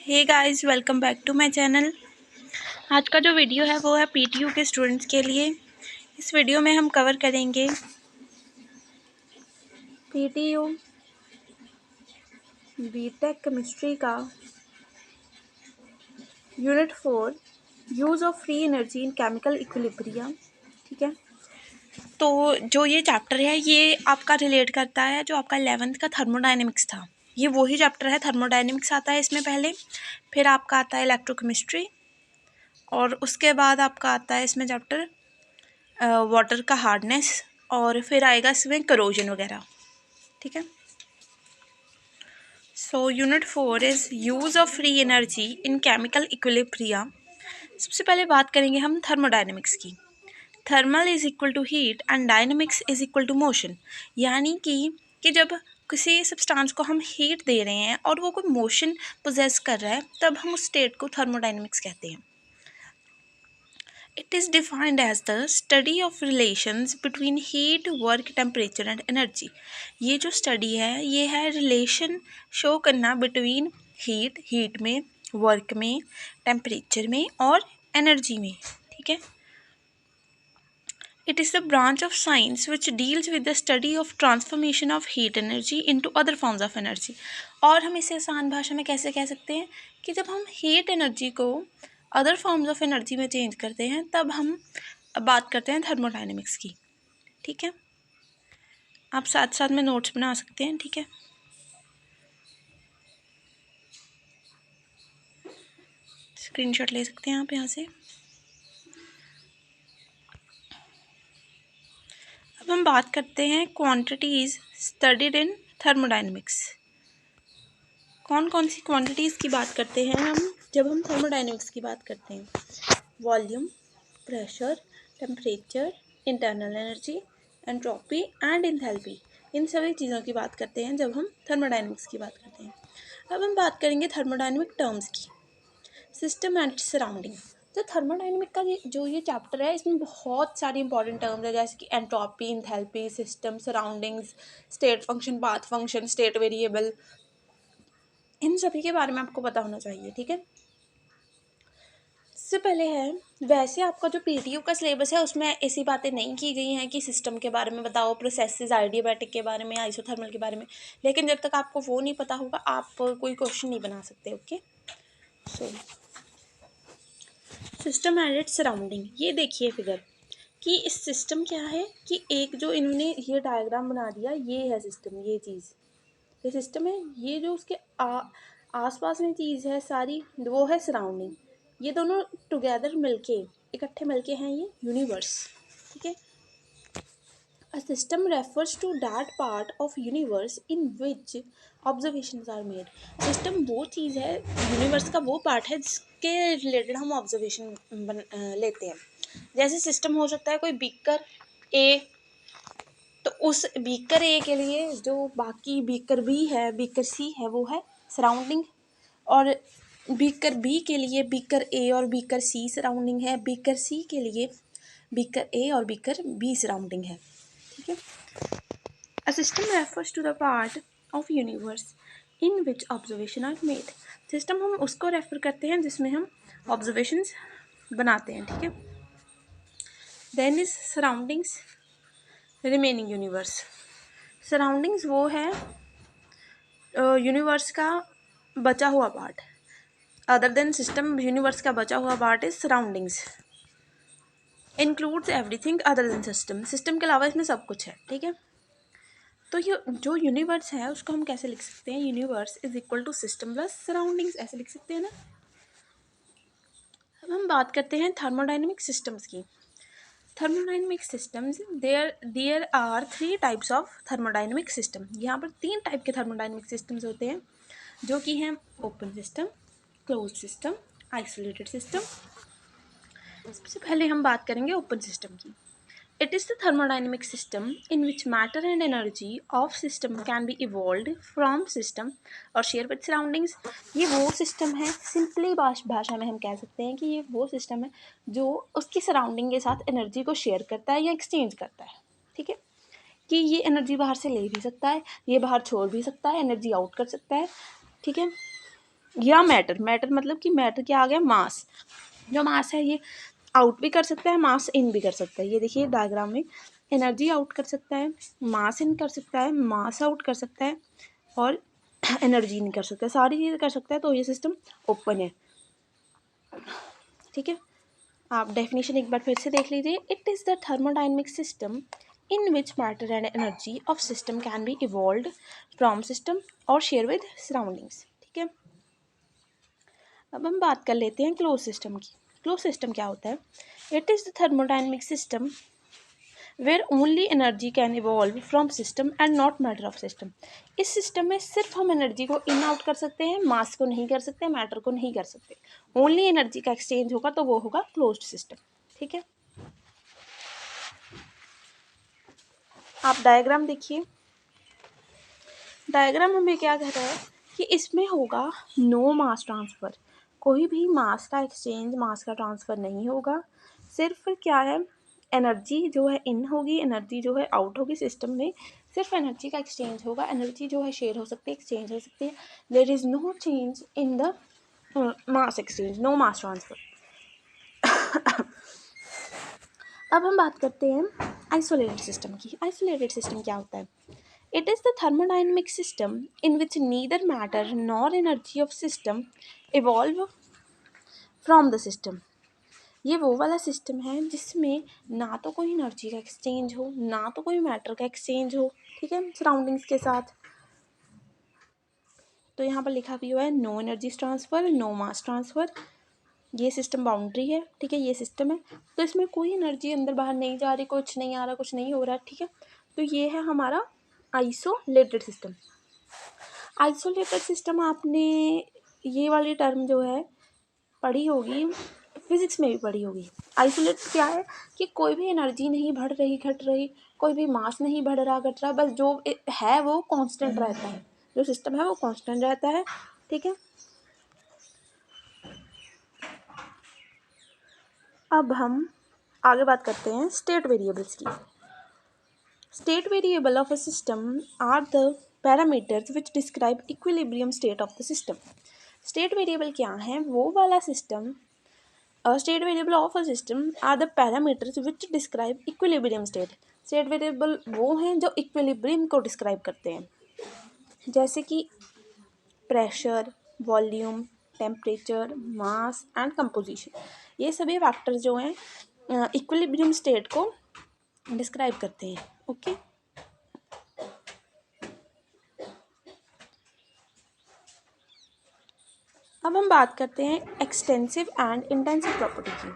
Hey guys, welcome back to my channel. आज का जो वीडियो है वो है पीटीयू के स्टूडेंट्स के लिए। इस वीडियो में हम कवर करेंगे पीटीयू बीटेक केमिस्ट्री का unit 4 use of free energy in chemical equilibrium. ठीक है, तो जो ये चैप्टर है ये आपका रिलेट करता है जो आपका 11th का थर्मोडायनेमिक्स था। ये वही चैप्टर है, थर्मोडायनेमिक्स आता है इसमें पहले, फिर आपका आता है इलेक्ट्रोकेमिस्ट्री और उसके बाद आपका आता है इसमें चैप्टर वाटर का हार्डनेस और फिर आएगा इसमें करोजन वगैरह। ठीक है, so unit 4 is use of free energy in chemical equilibrium. सबसे पहले बात करेंगे हम थर्मोडायनेमिक्स की। Thermal is equal to heat and dynamics is equal to motion. यानी कि जब किसी सब्सटेंस को हम हीट दे रहे हैं और वो कोई मोशन पोजेस कर रहा है तब हम उस स्टेट को थर्मोडायनेमिक्स कहते हैं। It is defined as the study of relations between heat, work, temperature and energy. ये जो स्टडी है ये है रिलेशन शो करना बिटवीन हीट में, वर्क में, टेम्परेचर में और एनर्जी में। ठीक है, It is the branch of science which deals with the study of transformation of heat energy into other forms of energy. और हम इसे आसान भाषा में कैसे कह सकते हैं कि जब हम हीट एनर्जी को अदर फॉर्म्स ऑफ एनर्जी में चेंज करते हैं तब हम बात करते हैं थर्मोडायनेमिक्स की। ठीक है, आप साथ साथ में नोट्स बना सकते हैं। ठीक है, स्क्रीनशॉट ले सकते हैं आप यहाँ से। अब हम बात करते हैं क्वांटिटीज़ स्टडीड इन थर्मोडायनेमिक्स। कौन कौन सी क्वांटिटीज़ की बात करते हैं हम जब हम थर्मोडायनेमिक्स की बात करते हैं? Volume, pressure, temperature, internal energy, entropy and enthalpy. इन सभी चीज़ों की बात करते हैं जब हम थर्मोडायनेमिक्स की बात करते हैं। अब हम बात करेंगे थर्मोडायनेमिक टर्म्स की। System and surrounding. तो थर्मोडायनेमिक का जो ये चैप्टर है इसमें बहुत सारी इंपॉर्टेंट टर्म्स है जैसे कि entropy, enthalpy, system, surroundings, state function, path function, state variable, इन सभी के बारे में आपको पता होना चाहिए। ठीक है, इससे पहले है वैसे आपका जो पीटीयू का सिलेबस है उसमें ऐसी बातें नहीं की गई हैं कि सिस्टम के बारे में बताओ, प्रोसेसेस, आइडियाबैटिक के बारे में, आइसोथर्मल के बारे में, लेकिन जब तक आपको वो नहीं पता होगा आप कोई क्वेश्चन नहीं बना सकते। Okay, so system and its surrounding. ये देखिए फिगर कि इस सिस्टम क्या है कि एक जो इन्होंने ये डायग्राम बना दिया ये है सिस्टम, ये चीज़ ये सिस्टम है। ये जो उसके आसपास में चीज़ है सारी वो है सराउंडिंग। ये दोनों टुगेदर मिलके इकट्ठे मिलके हैं ये यूनिवर्स। ठीक है, a system refers to that part of universe in which observations are made. System वो चीज़ है, यूनिवर्स का वो पार्ट है जिसके रिलेटेड हम ऑब्जर्वेशन लेते हैं। जैसे सिस्टम हो सकता है कोई बीकर ए, तो उस बीकर ए के लिए जो बाकी बीकर बी है, बीकर सी है, वो है सराउंडिंग। और बीकर बी के लिए बीकर ए और बीकर सी सराउंडिंग है, बीकर सी के लिए बीकर ए और बीकर बी सराउंडिंग है। ठीक है, a system refers to the part of universe in which observation are made. System हम उसको रेफर करते हैं जिसमें हम ऑब्जर्वेशंस बनाते हैं। ठीक है, then is surroundings, remaining universe. Surroundings वो है यूनिवर्स का बचा हुआ part. Other than system, universe का बचा हुआ part is surroundings. Includes everything other than system. System के अलावा इसमें सब कुछ है। ठीक है, तो ये जो यूनिवर्स है उसको हम कैसे लिख सकते हैं? Universe is equal to system plus surroundings, ऐसे लिख सकते हैं ना। अब हम बात करते हैं थर्मोडायनेमिक सिस्टम्स की। Thermodynamic systems, there are 3 types of thermodynamic system. यहाँ पर 3 टाइप के थर्मोडायनेमिक सिस्टम्स होते हैं जो कि हैं open system, close system, isolated system. सबसे पहले हम बात करेंगे ओपन सिस्टम की। It is the thermodynamic system in which matter and energy of system can be evolve from system और शेयर विद सराउंडिंग्स। ये वो सिस्टम है, सिंपली भाषा में हम कह सकते हैं कि ये वो सिस्टम है जो उसकी सराउंडिंग के साथ एनर्जी को शेयर करता है या एक्सचेंज करता है। ठीक है, कि ये एनर्जी बाहर से ले भी सकता है, ये बाहर छोड़ भी सकता है, एनर्जी आउट कर सकता है। ठीक है, या मैटर, मैटर मतलब कि मैटर क्या आ गया, मास। जो मास है ये आउट भी कर सकता है, मास इन भी कर सकता है। ये देखिए डायग्राम में एनर्जी आउट कर सकता है, मास इन कर सकता है, मास आउट कर सकता है और एनर्जी इन कर सकता है, सारी चीज़ें कर सकता है। तो ये सिस्टम ओपन है, ठीक है। आप डेफिनेशन एक बार फिर से देख लीजिए। It is the thermodynamic system in which matter and energy of system can be evolve from system और शेयर विद सराउंडिंग्स, ठीक है। अब हम बात कर लेते हैं क्लोज सिस्टम की। क्लोज सिस्टम क्या होता है? It is the thermodynamic system where only energy can evolve from system and not matter of system. इस सिस्टम में सिर्फ हम एनर्जी को इन आउट कर सकते हैं, मास को नहीं कर सकते, मैटर को नहीं कर सकते। ओनली एनर्जी का एक्सचेंज होगा तो वो होगा क्लोज्ड सिस्टम, ठीक है। आप डायग्राम देखिए। डायग्राम हमें क्या कह रहा है कि इसमें होगा नो मास ट्रांसफ़र, कोई भी मास का एक्सचेंज, मास का ट्रांसफ़र नहीं होगा। सिर्फ क्या है, एनर्जी जो है इन होगी, एनर्जी जो है आउट होगी। सिस्टम में सिर्फ एनर्जी का एक्सचेंज होगा, एनर्जी जो है शेयर हो सकती है, एक्सचेंज हो सकती है। There is no change in the mass exchange, no mass transfer. अब हम बात करते हैं आइसोलेटेड सिस्टम की। आइसोलेटेड सिस्टम क्या होता है? It is the thermodynamic system in which neither matter nor energy of system evolve from the system। ये वो वाला सिस्टम है जिसमें ना तो कोई एनर्जी का एक्सचेंज हो, ना तो कोई मैटर का एक्सचेंज हो, ठीक है, सराउंडिंग्स के साथ। तो यहाँ पर लिखा भी हुआ है no energy transfer, no mass transfer. ये सिस्टम बाउंड्री है, ठीक है, ये सिस्टम है। तो इसमें कोई एनर्जी अंदर बाहर नहीं जा रही, कुछ नहीं आ रहा, कुछ नहीं हो रहा, ठीक है। तो ये है हमारा आइसोलेटेड सिस्टम। आइसोलेटेड सिस्टम आपने ये वाली टर्म जो है पढ़ी होगी, फिजिक्स में भी पढ़ी होगी। आइसोलेट क्या है कि कोई भी एनर्जी नहीं बढ़ रही, घट रही, कोई भी मास नहीं बढ़ रहा, घट रहा, बस जो है वो कांस्टेंट रहता है। जो सिस्टम है वो कांस्टेंट रहता है, ठीक है। अब हम आगे बात करते हैं स्टेट वेरिएबल्स की। State variable of a system are the parameters which describe equilibrium state of the system। State variable क्या है? वो वाला system, state variable of a system are the parameters which describe equilibrium state। State variable वो हैं जो equilibrium को describe करते हैं, जैसे कि pressure, volume, temperature, mass and composition. ये सभी फैक्टर्स जो हैं इक्विलिब्रियम स्टेट को डिस्क्राइब करते हैं, ओके। अब हम बात करते हैं एक्सटेंसिव एंड इंटेंसिव प्रॉपर्टी की।